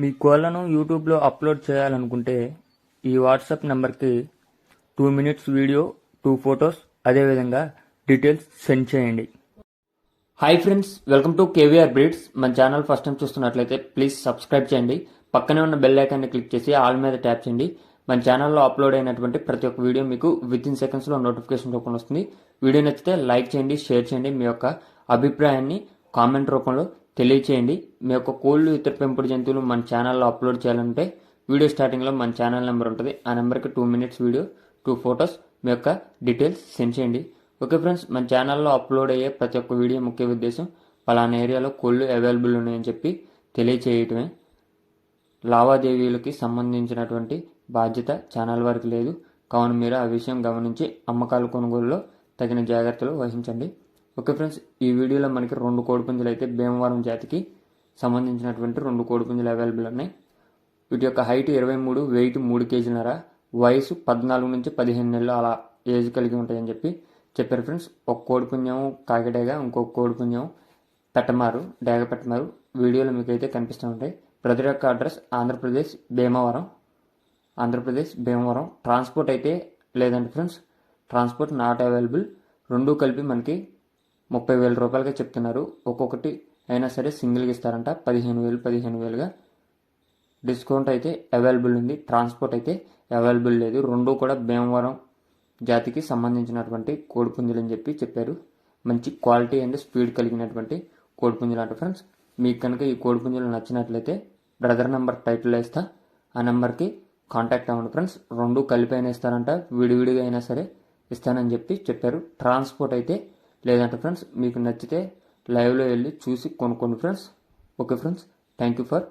మీ కోళ్లను యూట్యూబ్లో అప్లోడ్ చేయాలనుకుంటే ఈ వాట్సాప్ నెంబర్కి 2 minutes వీడియో, 2 photos, అదేవిధంగా డీటెయిల్స్ సెండ్ చేయండి. Hi friends, welcome to KVR breeds. మన ఛానల్ ఫస్ట్ టైం చూస్తున్నట్లయితే ప్లీజ్ సబ్స్క్రైబ్ చేయండి. పక్కనే ఉన్న బెల్ ఐకాన్ని క్లిక్ చేసి ఆల్ మీద ట్యాప్ చేయండి. మన ఛానల్లో అప్లోడ్ అయినటువంటి ప్రతి ఒక్క వీడియో మీకు వితిన్ సెకండ్స్లో నోటిఫికేషన్ రూపంలో వస్తుంది. వీడియో నచ్చితే లైక్ చేయండి, షేర్ చేయండి. మీ యొక్క అభిప్రాయాన్ని కామెంట్ రూపంలో తెలియచేయండి. మీ యొక్క కోళ్ళు, ఇతర పెంపుడు జంతువులు మన ఛానల్లో అప్లోడ్ చేయాలంటే వీడియో స్టార్టింగ్లో మన ఛానల్ నెంబర్ ఉంటుంది. ఆ నెంబర్కి 2 minutes వీడియో, 2 photos, మీ యొక్క డీటెయిల్స్ సెండ్ చేయండి. ఓకే ఫ్రెండ్స్, మన ఛానల్లో అప్లోడ్ అయ్యే ప్రతి ఒక్క వీడియో ముఖ్య ఉద్దేశం పలానా ఏరియాలో కోళ్ళు అవైలబుల్ ఉన్నాయని చెప్పి తెలియచేయటమే. లావాదేవీలకి సంబంధించినటువంటి బాధ్యత ఛానల్ వారికి లేదు. కావున మీరు ఆ విషయం గమనించి అమ్మకాలు, కొనుగోలులో తగిన జాగ్రత్తలు వహించండి. ఓకే ఫ్రెండ్స్, ఈ వీడియోలో మనకి 2 కోడిపుంజులు అయితే భీమవరం జాతికి సంబంధించినటువంటి 2 కోడిపుంజులు అవైలబుల్ ఉన్నాయి. వీటి యొక్క హైట్ 23, వెయిట్ 3 kg, వయసు 14 నుంచి 15 నెలలు అలా ఏజ్ కలిగి ఉంటాయని చెప్పారు ఫ్రెండ్స్. ఒక కోడిపుంజం కాకిడేగా, ఇంకొక కోడిపుంజం పెట్టమారు, డేగ పెట్టమారు. వీడియోలో మీకు అయితే కనిపిస్తూ ఉంటాయి. బ్రదర్ యొక్క అడ్రస్ ఆంధ్రప్రదేశ్ భీమవరం. ట్రాన్స్పోర్ట్ అయితే లేదండి ఫ్రెండ్స్, ట్రాన్స్పోర్ట్ నాట్ అవైలబుల్. 2 కలిపి మనకి 30,000 రూపాయలుగా చెప్తున్నారు. ఒక్కొక్కటి అయినా సరే సింగిల్గా ఇస్తారంట. 15,000గా డిస్కౌంట్ అయితే అవైలబుల్ ఉంది. ట్రాన్స్పోర్ట్ అయితే అవైలబుల్ లేదు. 2 కూడా భీమవరం జాతికి సంబంధించినటువంటి కోడిపుంజులు అని చెప్పారు. మంచి క్వాలిటీ అండ్ స్పీడ్ కలిగినటువంటి కోడిపుంజులు అంట ఫ్రెండ్స్. మీకు కనుక ఈ కోడిపుంజులు నచ్చినట్లయితే బ్రదర్ నెంబర్ టైటిల్ వేస్తా, ఆ నెంబర్కి కాంటాక్ట్ అవ్వండి ఫ్రెండ్స్. 2 కలిపి అయినా ఇస్తారంట, విడివిడిగా అయినా సరే ఇస్తానని చెప్పారు. ట్రాన్స్పోర్ట్ అయితే లేదంట ఫ్రెండ్స్. మీకు నచ్చితే లైవ్లో వెళ్ళి చూసి కొనుక్కోండి friends. Okay friends, thank you for